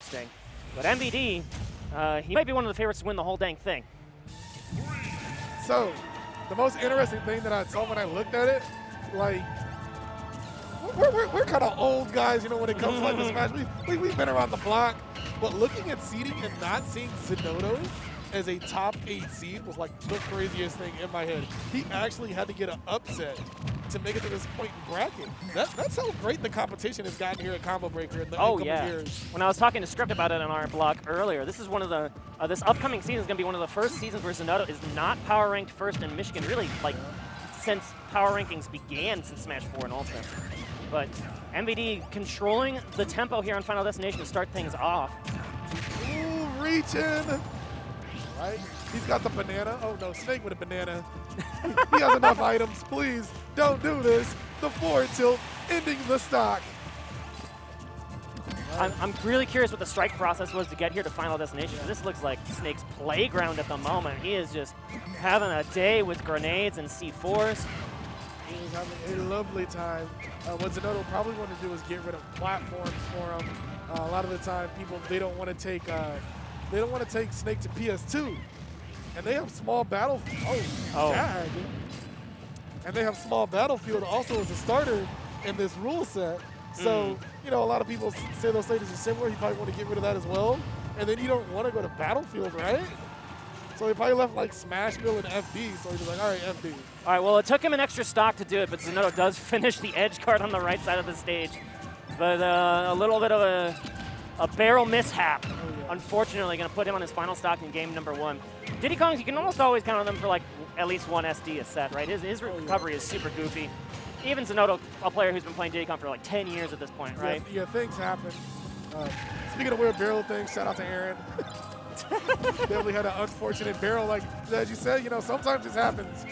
interesting. But MVD, he might be one of the favorites to win the whole dang thing. So, the most interesting thing that I saw when I looked at it, like, we're kind of old guys, you know, when it comes to like this match. We've been around the block, but looking at seeding and not seeing Zinoto as a top 8 seed was like the craziest thing in my head. He actually had to get an upset to make it to this point in bracket. That's how great the competition has gotten here at Combo Breaker in the incoming years. When I was talking to Script about it on our blog earlier, this is one of the this upcoming season is going to be one of the first seasons where Zinoto is not power ranked first in Michigan, really like since power rankings began since Smash 4 and Ultimate. But MVD controlling the tempo here on Final Destination to start things off. Ooh, reaching. Right? He's got the banana. Oh no, Snake with a banana. He has enough items. Please don't do this. The forward tilt ending the stock. Right. I'm really curious what the strike process was to get here to Final Destination. This looks like Snake's playground at the moment. He is just having a day with grenades and C4s. He was having a lovely time. What Zinoto probably want to do is get rid of platforms for him. A lot of the time, people they don't want to take Snake to PS2, and they have small battlefield. God. And they have small battlefield also as a starter in this rule set. So you know, a lot of people say those stages are similar. You probably want to get rid of that as well. And then you don't want to go to battlefield, right? So he probably left like Smashville and FD. So he's like, all right, FD. All right, well, it took him an extra stock to do it, but Zinoto does finish the edge guard on the right side of the stage. But a little bit of a barrel mishap, unfortunately, going to put him on his final stock in game number 1. Diddy Kongs, you can almost always count on them for like at least one SD a set, right? His recovery is super goofy. Even Zinoto, a player who's been playing Diddy Kong for like 10 years at this point, right? Yeah, things happen. Speaking of weird barrel things, shout out to Aaron. Definitely had an unfortunate barrel, like as you said. You know, sometimes this happens.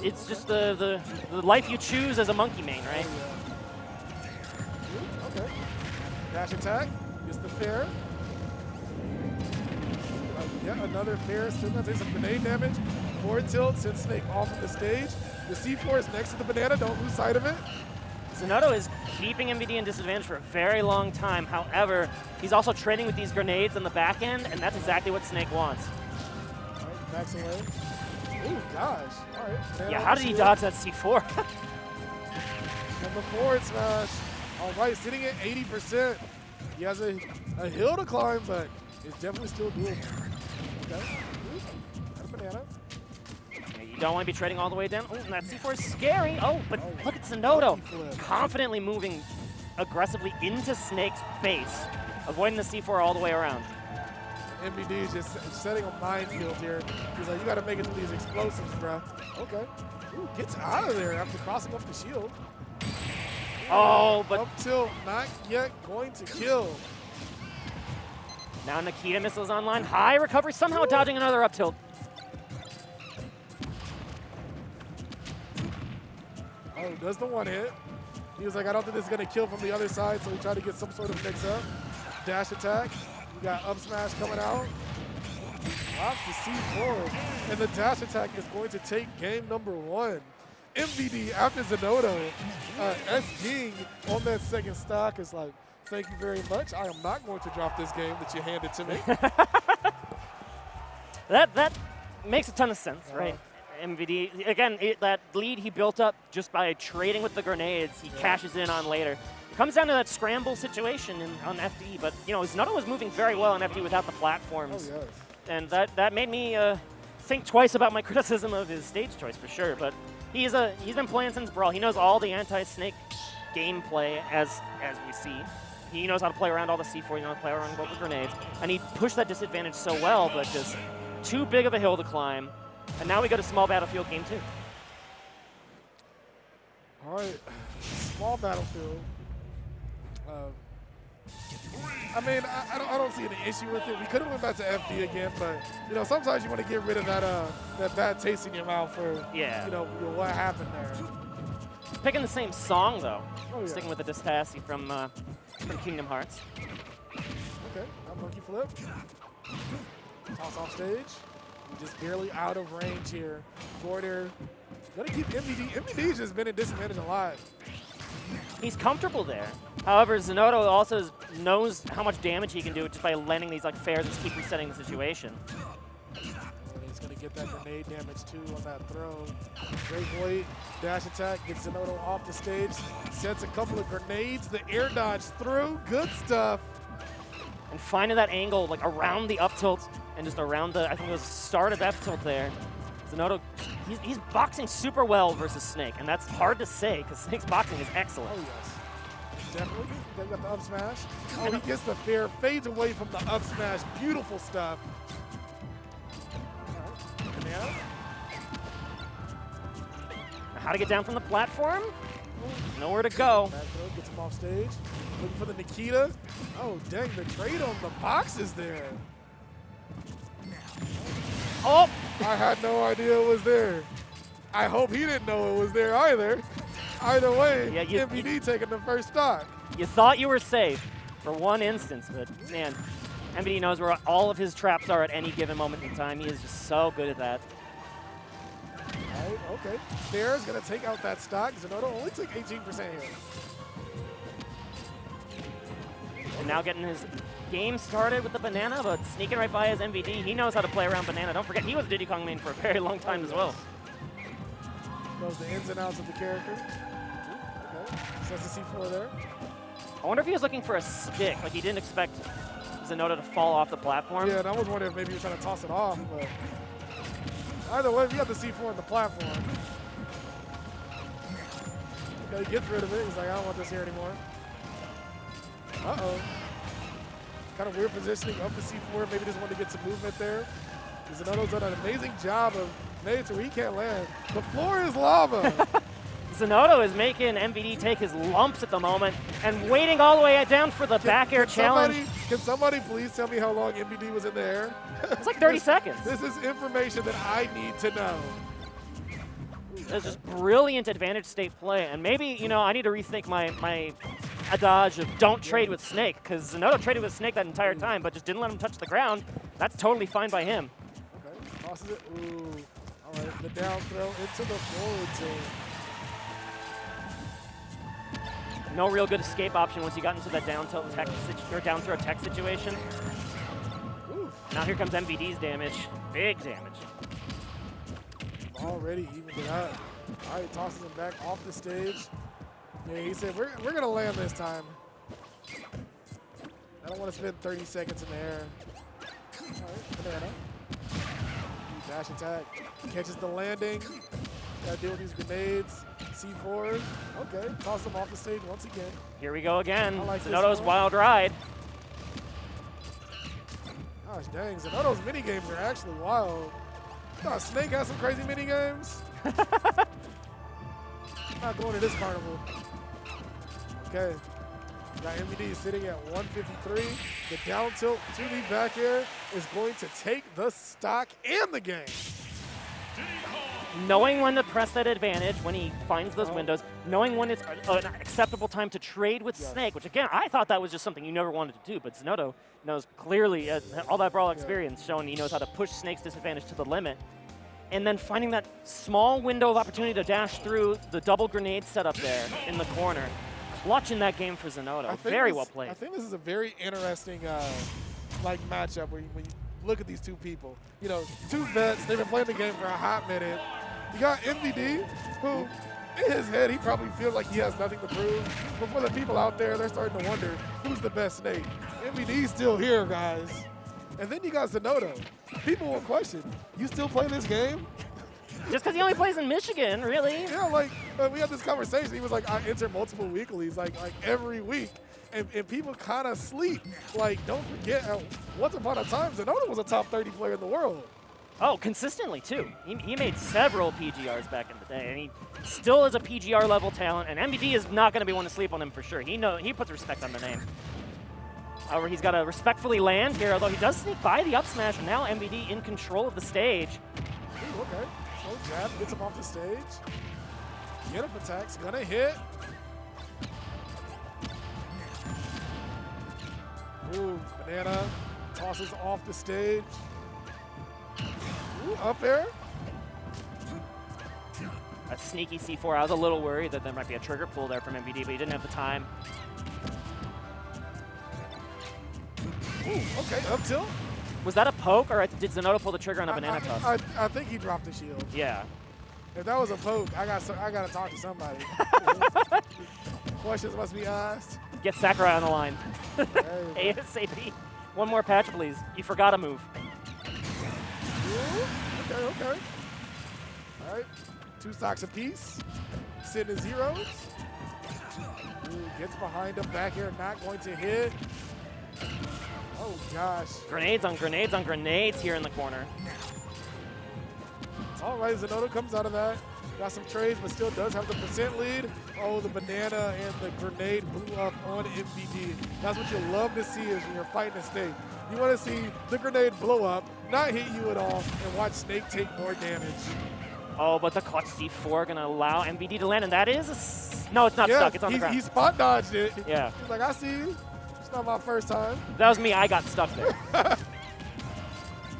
It's just the life you choose as a monkey main, right? Okay. Dash attack is the fair. Yeah, another fair. Still gonna take some grenade damage. Forward tilt sends Snake off of the stage. The C4 is next to the banana. Don't lose sight of it. Zinoto is keeping MVD in disadvantage for a very long time. However, he's also trading with these grenades on the back end, and that's exactly what Snake wants. All right, backs away. Ooh, gosh. All right. Yeah, how did he dodge that C4? And the forward smash. All right, sitting at 80%. He has a hill to climb, but it's definitely still doable. Okay. Got a banana. You don't want to be trading all the way down. Oh, and that C4 is scary. Oh, but look at Zinoto confidently moving aggressively into Snake's face, avoiding the C4 all the way around. MVD is just setting a minefield here. He's like, you got to make it to these explosives, bro. Okay. Ooh, gets out of there after crossing up the shield. Oh, but up tilt, not yet going to kill. Now Nikita missiles online. High recovery, somehow dodging another up tilt. Oh, does the one hit. He was like, I don't think this is going to kill from the other side, so he tried to get some sort of mix-up. Dash attack. We got up smash coming out. Drops the C4. And the dash attack is going to take game number 1. MVD after Zinoto, S-King on that second stock is like, thank you very much. I am not going to drop this game that you handed to me. That makes a ton of sense, right? MVD, again, that lead he built up just by trading with the grenades, he cashes in on later. It comes down to that scramble situation on FD, but you know, Zinoto was moving very well on FD without the platforms. Oh, yes. And that made me think twice about my criticism of his stage choice for sure, but he's been playing since Brawl. He knows all the anti-Snake gameplay as we see. He knows how to play around all the C4, he knows how to play around with grenades, and he pushed that disadvantage so well, but just too big of a hill to climb. And now we go to small battlefield game 2. All right, small battlefield. I mean, I don't see any issue with it. We could have went back to FD again, but you know, sometimes you want to get rid of that bad taste in your mouth for you know what happened there. Picking the same song though. Oh, yeah. Sticking with the Distassi from Kingdom Hearts. Okay, now monkey flip. Toss off stage. We're just barely out of range here. Forward air. Gonna keep MVD. MVD's just been in disadvantage a lot. He's comfortable there. However, Zinoto also knows how much damage he can do just by landing these like fairs and just keep resetting the situation. He's going to get that grenade damage too on that throw. Great Void, dash attack, gets Zinoto off the stage, sets a couple of grenades, the air dodge through, good stuff. And finding that angle like around the up tilt and just around the, I think it was start of F tilt there. Zinoto, he's boxing super well versus Snake, and that's hard to say because Snake's boxing is excellent. Oh yes, definitely. They've got the up smash. Oh, he gets the fair, fades away from the up smash. Beautiful stuff. Banana. How to get down from the platform? Nowhere to go. Back throw, gets him off stage. Looking for the Nikita. Oh, dang, the trade on the boxes there. Oh! I had no idea it was there. I hope he didn't know it was there either. Either way, yeah, MVD taking the first stock. You thought you were safe for one instance, but man, MVD knows where all of his traps are at any given moment in time. He is just so good at that. All right, okay. Fair's going to take out that stock. Zinoto only took 18% here. And now getting his game started with the banana, but sneaking right by his MVD. He knows how to play around banana. Don't forget, he was Diddy Kong main for a very long time as well. Knows the ins and outs of the character. Okay, sets the C4 there. I wonder if he was looking for a stick, like he didn't expect Zinoto to fall off the platform. Yeah, and I was wondering if maybe he was trying to toss it off, but either way, we got the C4 on the platform. Okay, he gets rid of it. He's like, I don't want this here anymore. Uh-oh. Kind of weird positioning up the C4. Maybe just wanted to get some movement there. Zinoto's done an amazing job of making it so he can't land. The floor is lava. Zinoto is making MVD take his lumps at the moment and waiting all the way down for the back air challenge. Can somebody please tell me how long MVD was in the air? It's like 30 seconds. This is information that I need to know. That's just brilliant advantage state play. And maybe, you know, I need to rethink my adage of don't trade with Snake, because Zinoto traded with Snake that entire time, but just didn't let him touch the ground. That's totally fine by him. Okay, tosses it. Ooh. All right, the down throw into the forward team. No real good escape option once you got into that down tilt tech or down throw tech situation. Oof. Now here comes MVD's damage. Big damage. Already evened it up. All right, tosses him back off the stage. Yeah, he said, we're going to land this time. I don't want to spend 30 seconds in the air. All right, banana. Dash attack. Catches the landing. Got to deal with these grenades. C4. Okay, toss him off the stage once again. Here we go again. Like Zinoto's wild ride. Gosh dang, Zinoto's mini games are actually wild. Oh, Snake has some crazy mini games. Not going to this carnival. Okay. Got MVD sitting at 153. The down tilt to the back air is going to take the stock and the game. Knowing when to press that advantage when he finds those windows, knowing when it's an acceptable time to trade with Snake, which again, I thought that was just something you never wanted to do, but Zinoto knows clearly, all that Brawl experience showing he knows how to push Snake's disadvantage to the limit. And then finding that small window of opportunity to dash through the double grenade setup there in the corner. Clutching that game for Zinoto. Very well played. I think this is a very interesting like matchup when you look at these two people. You know, two vets, they've been playing the game for a hot minute. You got MVD, who in his head, he probably feels like he has nothing to prove. But for the people out there, they're starting to wonder who's the best Snake. MVD's still here, guys. And then you got Zinoto. People will question, you still play this game? Just because he only plays in Michigan, really? Yeah, like, we had this conversation. He was like, I enter multiple weeklies, like every week. And people kind of sleep. Like, don't forget, once upon a time, Zinoto was a top 30 player in the world. Oh, consistently, too. He made several PGRs back in the day, and he still is a PGR level talent, and MVD is not going to be one to sleep on him for sure. He puts respect on the name. However, he's got to respectfully land here, although he does sneak by the up smash, and now MVD in control of the stage. Ooh, okay. Slow jab, gets him off the stage. Get up attacks, gonna hit. Ooh, banana tosses off the stage. Ooh, up air. A sneaky C4. I was a little worried that there might be a trigger pull there from MVD, but he didn't have the time. Ooh, okay, up tilt. Was that a poke, or did Zinoto pull the trigger on a banana toss? I think he dropped the shield. Yeah. If that was a poke, I got to talk to somebody. Questions must be asked. Get Sakurai on the line. ASAP. One more patch, please. You forgot a move. Ooh, okay. All right, 2 stocks apiece. Sitting at zeros. Ooh, gets behind him, back here, not going to hit. Oh gosh. Grenades on grenades on grenades here in the corner. All right, Zinoto comes out of that. Got some trades, but still does have the percent lead. Oh, the banana and the grenade blew up on MVD. That's what you love to see is when you're fighting a Snake. You want to see the grenade blow up, not hit you at all, and watch Snake take more damage. Oh, but the clutch C4 going to allow MVD to land, and that is no, it's not stuck. It's on the ground. He spot dodged it. Yeah. He's like, I see you. It's not my first time. That was me. I got stuck there.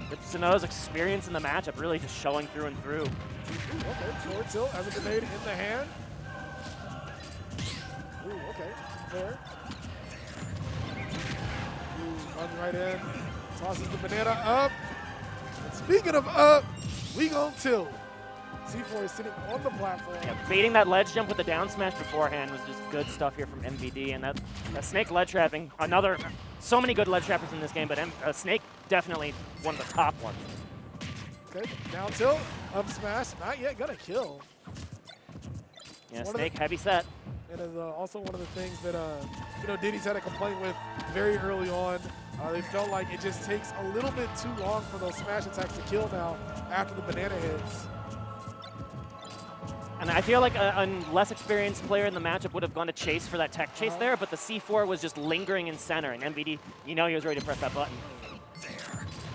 With Zinoto's experience in the matchup really just showing through and through. Ooh, okay, forward tilt as a grenade in the hand. Ooh, okay, fair. Ooh, runs right in, tosses the banana up. And speaking of up, we gon' tilt. C4 is sitting on the platform. Yeah, baiting that ledge jump with the down smash beforehand was just good stuff here from MVD, and that Snake ledge trapping, so many good ledge trappers in this game, but Snake definitely one of the top ones. Okay, down tilt, up smash, not yet gonna kill. Yeah, Snake heavy set. And is also one of the things that Diddy's had a complaint with very early on. They felt like it just takes a little bit too long for those smash attacks to kill now after the banana hits. And I feel like a less experienced player in the matchup would have gone to chase for that tech chase there, but the C4 was just lingering in center, and MVD, he was ready to press that button.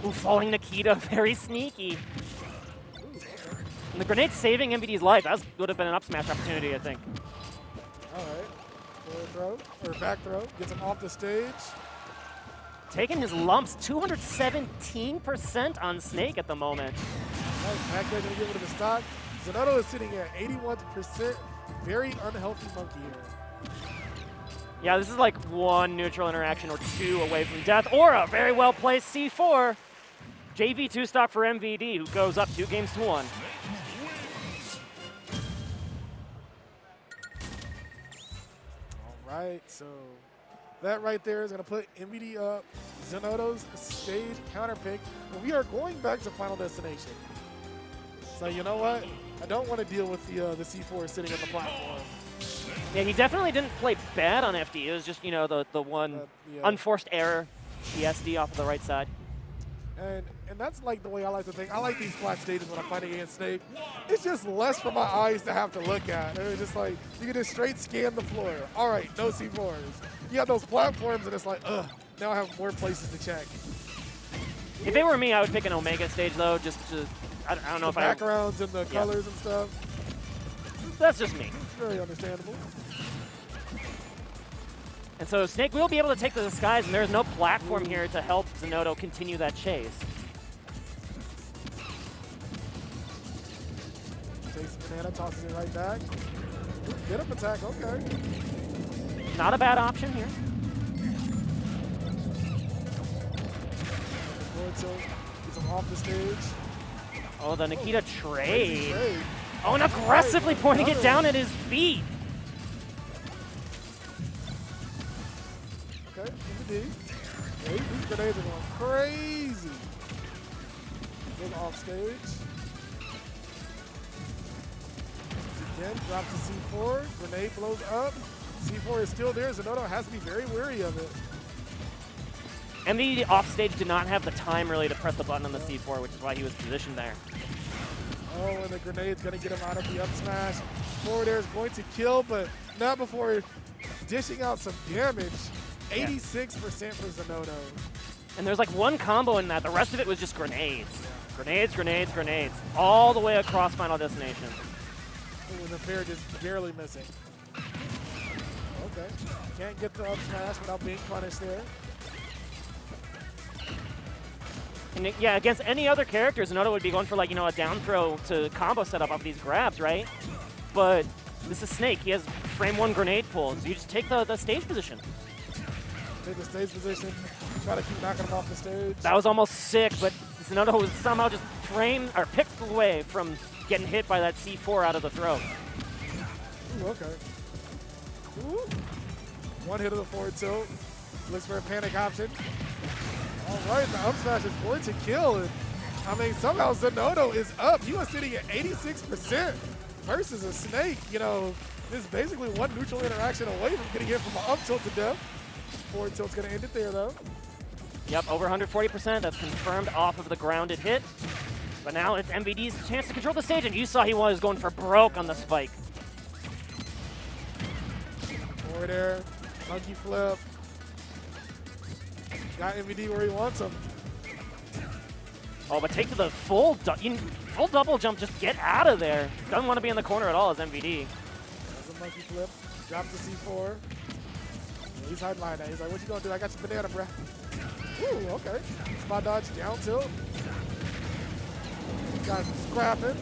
Ooh, falling Nikita, very sneaky. And the grenade saving MVD's life. That would have been an up smash opportunity, I think. All right, forward throw, or back throw, gets him off the stage. Taking his lumps, 217% on Snake at the moment. Nice, back there gonna give it a stock. Zinoto is sitting at 81%. Very unhealthy monkey here. Yeah, this is like one neutral interaction or two away from death, or a very well-placed C4. JV2 stock for MVD, who goes up 2-1. All right, so that right there is going to put MVD up. Zinoto's stage counter pick. And we are going back to Final Destination. So you know what? I don't want to deal with the C4 sitting on the platform. Yeah, he definitely didn't play bad on FD. It was just, the one unforced error, the SD off of the right side. And that's like the way I like to think. I like these flat stages when I'm fighting against Snake. It's just less for my eyes to have to look at. It's just like, you can just straight scan the floor. All right, no C4s. You have those platforms and it's like, ugh, now I have more places to check. If it were me, I would pick an Omega stage though, just to, I don't know if I... backgrounds and the colors and stuff. That's just me. Very understandable. And so Snake will be able to take the skies, and there's no platform here to help Zinoto continue that chase. Takes the banana, tosses it right back. Get up attack, okay. Not a bad option here. Gets him off the stage. Oh, the Nikita trade. Oh, and aggressively pointing it down at his feet. Okay, MVD. Yeah, these grenades are going crazy. Get off stage. Again, drops the C4. Grenade blows up. C4 is still there. Zinoto has to be very wary of it. MVD off stage did not have the time really to press the button on the C4, which is why he was positioned there. Oh, and the grenade's going to get him out of the up smash. Forward air is going to kill, but not before dishing out some damage. 86% for Zinoto. And there's like one combo in that. The rest of it was just grenades. Grenades, grenades, grenades. All the way across Final Destination. It was a fair just barely missing. Okay. Can't get the up smash without being punished there. And yeah, against any other character, Zinoto would be going for like, a down throw to combo setup off these grabs, right? But this is Snake. He has frame one grenade pull, so you just take the stage position. Take the stage position. Try to keep knocking him off the stage. That was almost sick, but Zinoto was somehow just framed or picked away from getting hit by that C4 out of the throw. Ooh, okay. Ooh. One hit of the forward tilt. Looks for a panic option. All right, the up smash is going to kill. And, I mean, somehow Zinoto is up. He was sitting at 86% versus a Snake. You know, this is basically one neutral interaction away from getting hit from an up tilt to death. Forward tilt's going to end it there, though. Yep, over 140%. That's confirmed off of the grounded hit. But now it's MVD's chance to control the stage, and you saw he was going for broke on the spike. Forward air, monkey flip. Got MVD where he wants him. Oh, but take to the full double jump. Just get out of there. Doesn't want to be in the corner at all as MVD. That's a monkey flip. Drops the C4. Yeah, he's hiding behind that. He's like, what you gonna do? I got your banana, bruh. Ooh, okay. Spot dodge, down tilt. Got scrapping.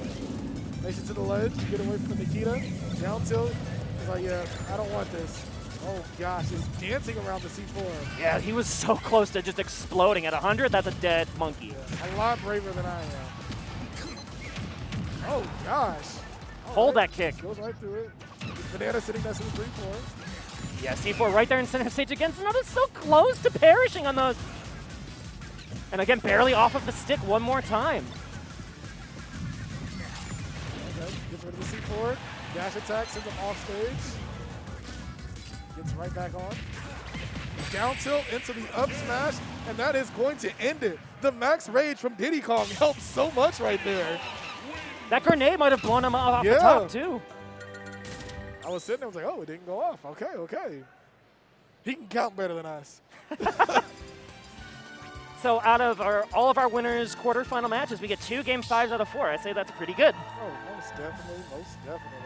Makes it to the ledge. Get away from Nikita. Down tilt. He's like, yeah, I don't want this. Oh gosh, he's dancing around the C4. Yeah, he was so close to just exploding. At 100, that's a dead monkey. Yeah, a lot braver than I am. Oh gosh. Hold that kick. Goes right through it. Banana sitting next to the 3-4. Yeah, C4 right there in center stage again. Zinoto's so close to perishing on those. And again, barely off of the stick one more time. Okay, gets rid of the C4. Dash attack, sends him off stage. Gets right back on. Down tilt into the up smash, and that is going to end it. The max rage from Diddy Kong helped so much right there. That grenade might have blown him off the top, too. I was sitting there, I was like, oh, it didn't go off. Okay, okay. He can count better than us. So out of all of our winners' quarterfinal matches, we get 2 Game 5s out of 4. I'd say that's pretty good. Oh, most definitely, most definitely.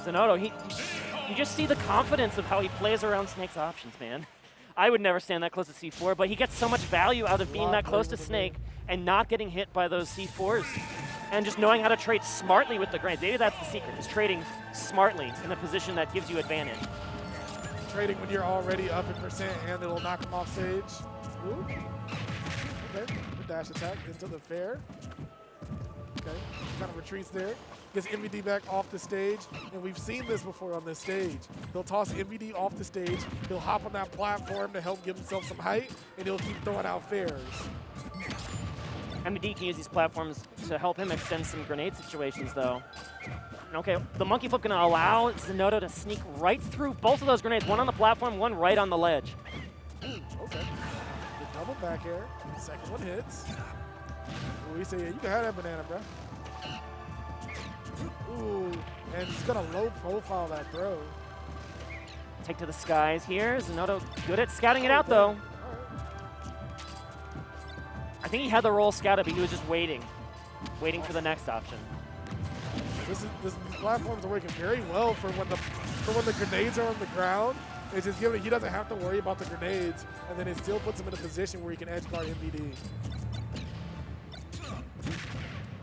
Zinoto, you just see the confidence of how he plays around Snake's options, man. I would never stand that close to C4, but he gets so much value out of being that close to Snake and not getting hit by those C4s. And just knowing how to trade smartly with the grenade. Maybe that's the secret, is trading smartly in a position that gives you advantage. Trading when you're already up in percent and it'll knock him off stage. Ooh. Okay, the dash attack into the fair. Okay, kind of retreats there. Gets MVD back off the stage, and we've seen this before on this stage. He'll toss MVD off the stage, he'll hop on that platform to help give himself some height, and he'll keep throwing out fairs. MVD can use these platforms to help him extend some grenade situations, though. Okay, the monkey flip going to allow Zinoto to sneak right through both of those grenades, one on the platform, one right on the ledge. Ooh, okay. The double back air, second one hits. Ooh, he said, yeah, you can have that banana, bro. Ooh, and he's gonna low profile that throw. Take to the skies here. Zinoto good at scouting it out, though. I think he had the roll scouted, but he was just waiting for the next option. These platforms are working very well for when the grenades are on the ground. It's just giving he doesn't have to worry about the grenades, and then it still puts him in a position where he can edge guard MVD.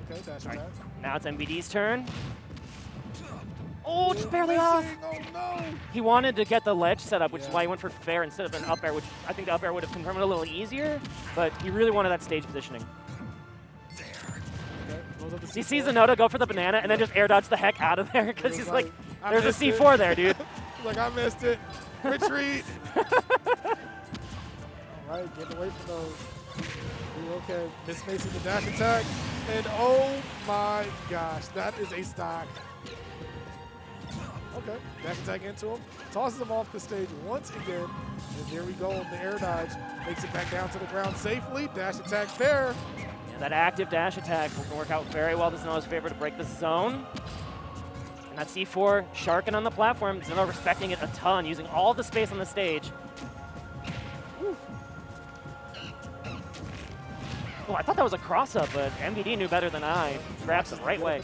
Okay, dash attack. Right. Now it's MVD's turn. Oh, just barely off. Oh no! He wanted to get the ledge set up, which is why he went for fair instead of an up air, which I think the up air would have confirmed it a little easier, but he really wanted that stage positioning. Okay, He sees Zinoto go for the banana and then just air dodge the heck out of there because he's like, there's a C4 there, dude. Like, I missed it. Retreat. All right, getting away from those. Ooh, okay, misspacing the dash attack. And oh my gosh, that is a stock. Okay, dash attack into him. Tosses him off the stage once again. And there we go, the air dodge. Makes it back down to the ground safely. Dash attack fair. Yeah, that active dash attack will work out very well to Zinoto's favor to break the zone. And that C4 sharking on the platform. Zinoto respecting it a ton, using all the space on the stage. Woo. Oh, I thought that was a cross-up, but MVD knew better than I. Grabs the right way.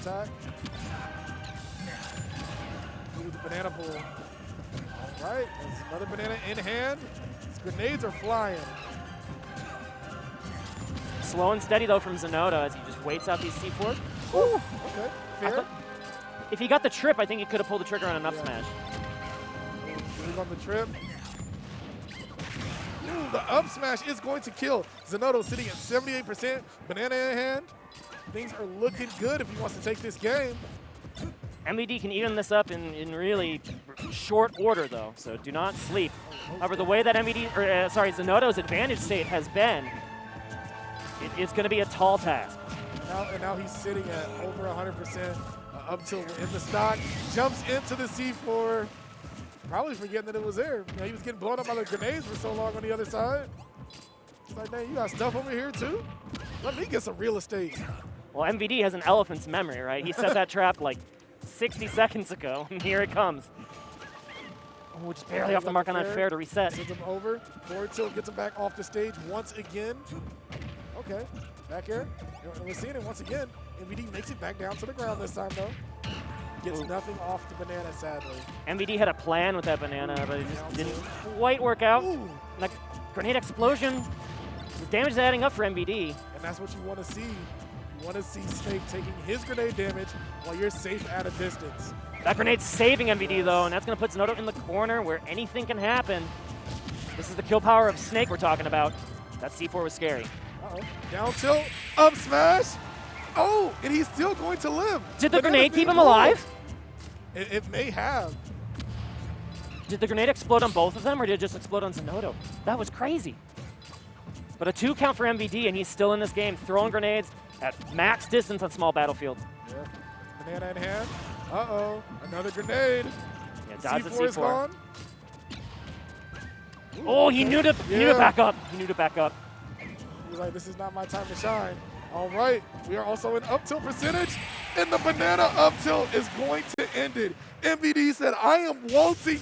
Ooh, the banana pull. All right, there's another banana in hand. These grenades are flying. Slow and steady, though, from Zinoto as he just waits out these C4s. Ooh, okay, fair. If he got the trip, I think he could have pulled the trigger on an up smash. He's on the trip. the up smash is going to kill. Zinoto sitting at 78%, banana in hand. Things are looking good if he wants to take this game. MVD can even this up in really short order, though, so do not sleep. However, the way that Zinoto's advantage state has been, it's going to be a tall task. And now he's sitting at over 100% up till in the stock. Jumps into the C4, probably forgetting that it was there. You know, he was getting blown up by the grenades for so long on the other side. He's like, man, you got stuff over here too? Let me get some real estate. Well, MVD has an elephant's memory, right? He set that trap like 60 seconds ago, and here it comes. Oh, just barely off the mark on that fair to reset. Sends him over. Forward tilt gets him back off the stage once again. Okay, back air. We're seeing it once again. MVD makes it back down to the ground this time, though. Gets nothing off the banana, sadly. MVD had a plan with that banana, but it just didn't quite work out. Like, grenade explosion. The damage is adding up for MVD. And that's what you want to see. You want to see Snake taking his grenade damage while you're safe at a distance. That grenade's saving MVD, though, and that's going to put Zinoto in the corner where anything can happen. This is the kill power of Snake we're talking about. That C4 was scary. Uh-oh. Down tilt, up smash. Oh, and he's still going to live. Did the grenade keep him alive? It may have. Did the grenade explode on both of them, or did it just explode on Zinoto? That was crazy. But a 2 count for MVD, and he's still in this game, throwing grenades at max distance on small battlefield. Yeah, banana in hand. Uh-oh, another grenade. Yeah, dodge the C4 is C4. gone. Ooh, Oh, he knew to back up. He knew to back up. He was like, this is not my time to shine. All right, we are also in up tilt percentage, and the banana up tilt is going to end it. MVD said, I am waltzing